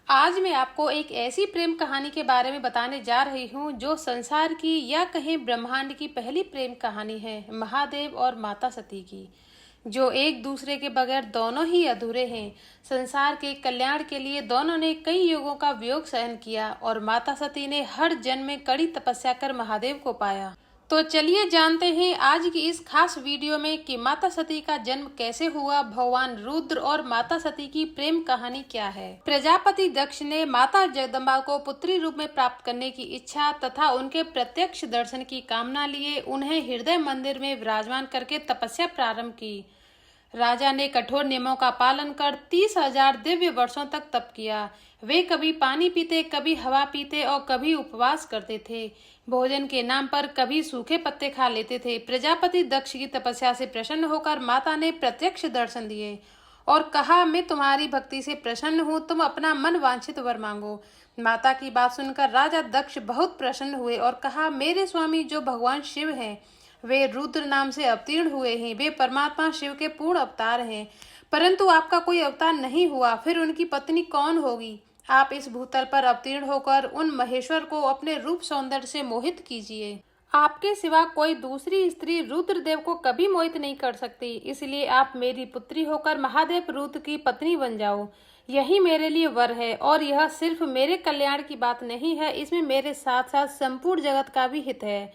आज मैं आपको एक ऐसी प्रेम कहानी के बारे में बताने जा रही हूँ जो संसार की या कहें ब्रह्मांड की पहली प्रेम कहानी है, महादेव और माता सती की, जो एक दूसरे के बगैर दोनों ही अधूरे हैं। संसार के कल्याण के लिए दोनों ने कई युगों का वियोग सहन किया और माता सती ने हर जन्म में कड़ी तपस्या कर महादेव को पाया। तो चलिए जानते हैं आज की इस खास वीडियो में कि माता सती का जन्म कैसे हुआ, भगवान रुद्र और माता सती की प्रेम कहानी क्या है। प्रजापति दक्ष ने माता जगदम्बा को पुत्री रूप में प्राप्त करने की इच्छा तथा उनके प्रत्यक्ष दर्शन की कामना लिए उन्हें हृदय मंदिर में विराजमान करके तपस्या प्रारंभ की। राजा ने कठोर नियमों का पालन कर 30,000 दिव्य वर्षों तक तप किया। वे कभी पानी पीते, कभी हवा पीते और कभी उपवास करते थे। भोजन के नाम पर कभी सूखे पत्ते खा लेते थे। प्रजापति दक्ष की तपस्या से प्रसन्न होकर माता ने प्रत्यक्ष दर्शन दिए और कहा, मैं तुम्हारी भक्ति से प्रसन्न हूँ, तुम अपना मन वांछित वर मांगो। माता की बात सुनकर राजा दक्ष बहुत प्रसन्न हुए और कहा, मेरे स्वामी जो भगवान शिव हैं, वे रुद्र नाम से अवतीर्ण हुए हैं। वे परमात्मा शिव के पूर्ण अवतार हैं, परंतु आपका कोई अवतार नहीं हुआ, फिर उनकी पत्नी कौन होगी? आप इस भूतल पर अवतीर्ण होकर उन महेश्वर को अपने रूप सौंदर्य से मोहित कीजिए। आपके सिवा कोई दूसरी स्त्री रुद्रदेव को कभी मोहित नहीं कर सकती, इसलिए आप मेरी पुत्री होकर महादेव रुद्र की पत्नी बन जाओ। यही मेरे लिए वर है और यह सिर्फ मेरे कल्याण की बात नहीं है, इसमें मेरे साथ साथ संपूर्ण जगत का भी हित है।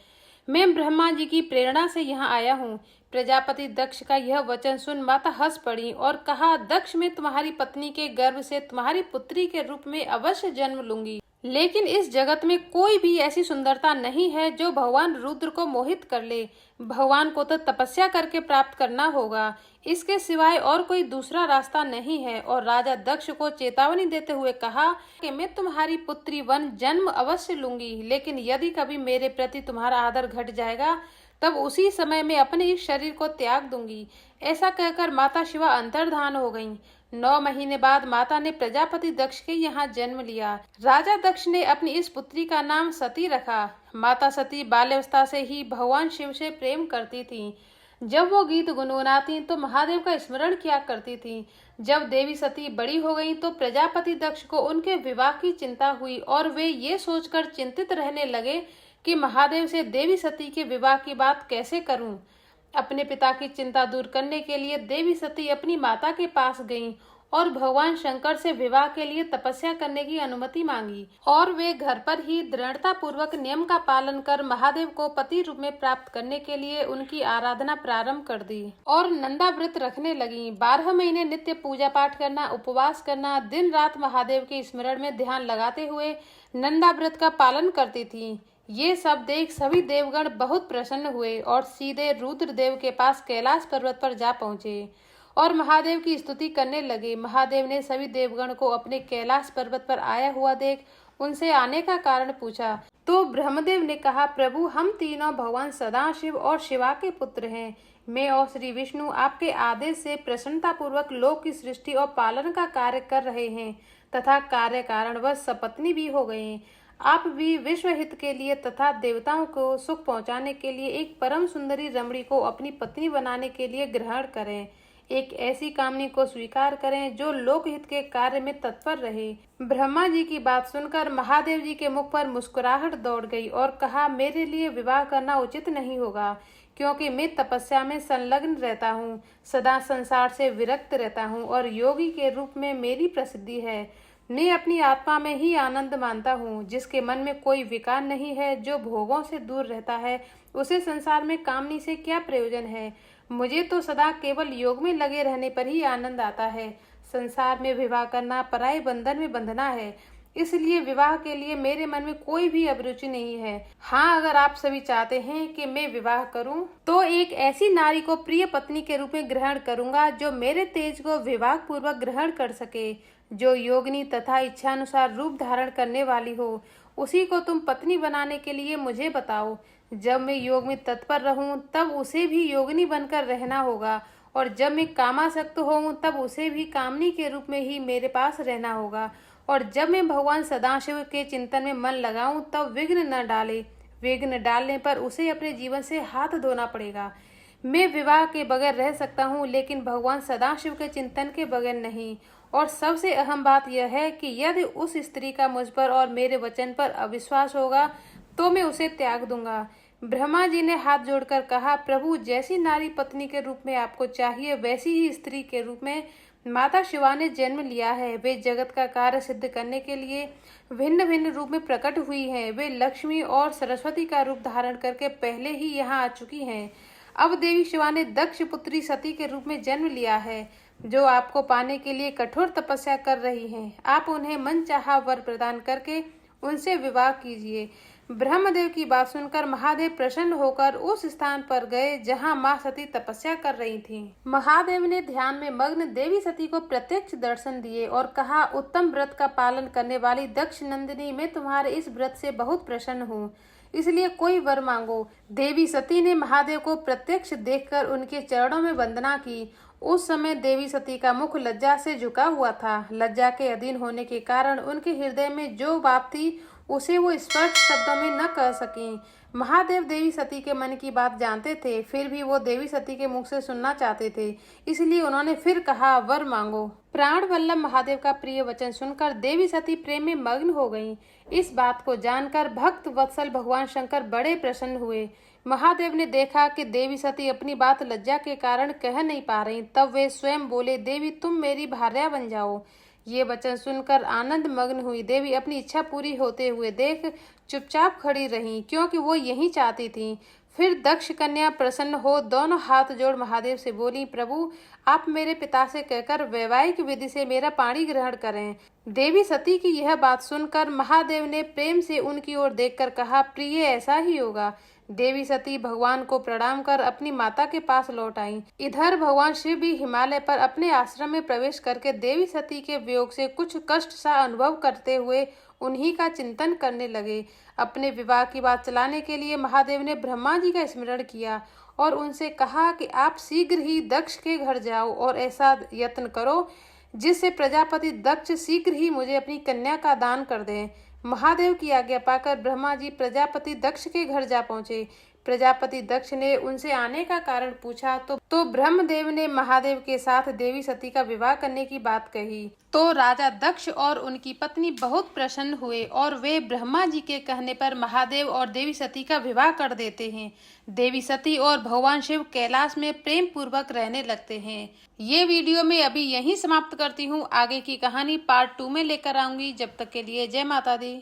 मैं ब्रह्मा जी की प्रेरणा से यहाँ आया हूँ। प्रजापति दक्ष का यह वचन सुन माता हंस पड़ी और कहा, दक्ष, मैं तुम्हारी पत्नी के गर्भ से तुम्हारी पुत्री के रूप में अवश्य जन्म लूंगी, लेकिन इस जगत में कोई भी ऐसी सुंदरता नहीं है जो भगवान रुद्र को मोहित कर ले। भगवान को तो तपस्या करके प्राप्त करना होगा, इसके सिवाय और कोई दूसरा रास्ता नहीं है। और राजा दक्ष को चेतावनी देते हुए कहा कि मैं तुम्हारी पुत्री वन जन्म अवश्य लूंगी, लेकिन यदि कभी मेरे प्रति तुम्हारा आदर घट जाएगा तब उसी समय मैं अपने इस शरीर को त्याग दूंगी। ऐसा कहकर माता शिवा अंतर्धान हो गईं। 9 महीने बाद माता ने प्रजापति दक्ष के यहाँ जन्म लिया। राजा दक्ष ने अपनी इस पुत्री का नाम सती रखा। माता सती बाल्यावस्था से ही भगवान शिव से प्रेम करती थी। जब वो गीत गुनगुनाती तो महादेव का स्मरण किया करती थी। जब देवी सती बड़ी हो गई तो प्रजापति दक्ष को उनके विवाह की चिंता हुई और वे ये सोचकर चिंतित रहने लगे कि महादेव से देवी सती के विवाह की बात कैसे करूं। अपने पिता की चिंता दूर करने के लिए देवी सती अपनी माता के पास गईं और भगवान शंकर से विवाह के लिए तपस्या करने की अनुमति मांगी और वे घर पर ही दृढ़ता पूर्वक नियम का पालन कर महादेव को पति रूप में प्राप्त करने के लिए उनकी आराधना प्रारंभ कर दी और नंदा व्रत रखने लगी। 12 महीने नित्य पूजा पाठ करना, उपवास करना, दिन रात महादेव के स्मरण में ध्यान लगाते हुए नंदा व्रत का पालन करती थी। ये सब देख सभी देवगण बहुत प्रसन्न हुए और सीधे रुद्रदेव के पास कैलाश पर्वत पर जा पहुंचे और महादेव की स्तुति करने लगे। महादेव ने सभी देवगण को अपने कैलाश पर्वत पर आया हुआ देख उनसे आने का कारण पूछा तो ब्रह्मदेव ने कहा, प्रभु, हम तीनों भगवान सदाशिव और शिवा के पुत्र हैं। मैं और श्री विष्णु आपके आदेश से प्रसन्नता पूर्वक लोक की सृष्टि और पालन का कार्य कर रहे हैं तथा कार्य कारणवश सपत्नी भी हो गए हैं। आप भी विश्व हित के लिए तथा देवताओं को सुख पहुंचाने के लिए एक परम सुंदरी रमणी को अपनी पत्नी बनाने के लिए ग्रहण करें। एक ऐसी कामनी को स्वीकार करें जो लोकहित के कार्य में तत्पर रहे। ब्रह्मा जी की बात सुनकर महादेव जी के मुख पर मुस्कुराहट दौड़ गई और कहा, मेरे लिए विवाह करना उचित नहीं होगा, क्योंकि मैं तपस्या में संलग्न रहता हूँ, सदा संसार से विरक्त रहता हूँ और योगी के रूप में मेरी प्रसिद्धि है। मैं अपनी आत्मा में ही आनंद मानता हूँ। जिसके मन में कोई विकार नहीं है, जो भोगों से दूर रहता है, उसे संसार में कामनी से क्या प्रयोजन है। मुझे तो सदा केवल योग में लगे रहने पर ही आनंद आता है। संसार में विवाह करना पराये बंधन में बंधना है, इसलिए विवाह के लिए मेरे मन में कोई भी अभिरुचि नहीं है। हाँ, अगर आप सभी चाहते हैं कि मैं विवाह करूं, तो एक ऐसी नारी को प्रिय पत्नी के रूप में ग्रहण करूंगा जो मेरे तेज को विवाह पूर्वक ग्रहण कर सके, जो योगिनी तथा इच्छानुसार रूप धारण करने वाली हो। उसी को तुम पत्नी बनाने के लिए मुझे बताओ। जब मैं योग में तत्पर रहूं तब उसे भी योगिनी बनकर रहना होगा, और जब मैं कामासक्त होऊं तब उसे भी कामनी के रूप में ही मेरे पास रहना होगा, और जब मैं भगवान सदाशिव के चिंतन में मन लगाऊं तब विघ्न न डाले। विघ्न डालने पर उसे अपने जीवन से हाथ धोना पड़ेगा। मैं विवाह के बगैर रह सकता हूँ, लेकिन भगवान सदाशिव के चिंतन के बगैर नहीं। और सबसे अहम बात यह है कि यदि उस स्त्री का मुझ पर और मेरे वचन पर अविश्वास होगा तो मैं उसे त्याग दूंगा। ब्रह्मा जी ने हाथ जोड़कर कहा, प्रभु, जैसी नारी पत्नी के रूप में आपको चाहिए वैसी ही स्त्री के रूप में माता शिवा ने जन्म लिया है। वे जगत का कार्य सिद्ध करने के लिए भिन्न भिन्न रूप में प्रकट हुई हैं। वे लक्ष्मी और सरस्वती का रूप धारण करके पहले ही यहाँ आ चुकी हैं। अब देवी शिवा ने दक्ष पुत्री सती के रूप में जन्म लिया है, जो आपको पाने के लिए कठोर तपस्या कर रही हैं। आप उन्हें मनचाहा वर प्रदान करके उनसे विवाह कीजिए। ब्रह्मदेव की बात सुनकर महादेव प्रसन्न होकर उस स्थान पर गए जहां मां सती तपस्या कर रही थीं। महादेव ने ध्यान में मग्न देवी सती को प्रत्यक्ष दर्शन दिए और कहा, उत्तम व्रत का पालन करने वाली दक्ष नंदिनी, मैं तुम्हारे इस व्रत से बहुत प्रसन्न हूँ, इसलिए कोई वर मांगो। देवी सती ने महादेव को प्रत्यक्ष देखकर उनके चरणों में वंदना की। उस समय देवी सती का मुख लज्जा से झुका हुआ था। लज्जा के अधीन होने के कारण उनके हृदय में जो बात थी उसे वो स्पष्ट शब्दों में न कह सकी। महादेव देवी सती के मन की बात जानते थे, फिर भी वो देवी सती के मुख से सुनना चाहते थे, इसलिए उन्होंने फिर कहा, वर मांगो। प्राण वल्लभ महादेव का प्रिय वचन सुनकर देवी सती प्रेम में मग्न हो गईं। इस बात को जानकर भक्त वत्सल भगवान शंकर बड़े प्रसन्न हुए। महादेव ने देखा कि देवी सती अपनी बात लज्जा के कारण कह नहीं पा रही, तब वे स्वयं बोले, देवी, तुम मेरी भार्या बन जाओ। ये वचन सुनकर आनंद मग्न हुई देवी अपनी इच्छा पूरी होते हुए देख चुपचाप खड़ी रहीं, क्योंकि वो यही चाहती थीं। फिर दक्ष कन्या प्रसन्न हो दोनों हाथ जोड़ महादेव से बोली, प्रभु, आप मेरे पिता से कहकर वैवाहिक विधि से मेरा पाणी ग्रहण करें। देवी सती की यह बात सुनकर महादेव ने प्रेम से उनकी ओर देखकर कहा, प्रिय, ऐसा ही होगा। देवी सती भगवान को प्रणाम कर अपनी माता के पास लौट आईं। इधर भगवान शिव भी हिमालय पर अपने आश्रम में प्रवेश करके देवी सती के वियोग से कुछ कष्ट सा अनुभव करते हुए उन्हीं का चिंतन करने लगे। अपने विवाह की बात चलाने के लिए महादेव ने ब्रह्मा जी का स्मरण किया और उनसे कहा कि आप शीघ्र ही दक्ष के घर जाओ और ऐसा यत्न करो जिससे प्रजापति दक्ष शीघ्र ही मुझे अपनी कन्या का दान कर दें। महादेव की आज्ञा पाकर ब्रह्मा जी प्रजापति दक्ष के घर जा पहुंचे। प्रजापति दक्ष ने उनसे आने का कारण पूछा तो ब्रह्मदेव ने महादेव के साथ देवी सती का विवाह करने की बात कही। तो राजा दक्ष और उनकी पत्नी बहुत प्रसन्न हुए और वे ब्रह्मा जी के कहने पर महादेव और देवी सती का विवाह कर देते हैं। देवी सती और भगवान शिव कैलाश में प्रेम पूर्वक रहने लगते हैं। ये वीडियो मैं अभी यहीं समाप्त करती हूँ। आगे की कहानी पार्ट 2 में लेकर आऊंगी। जब तक के लिए जय माता दी।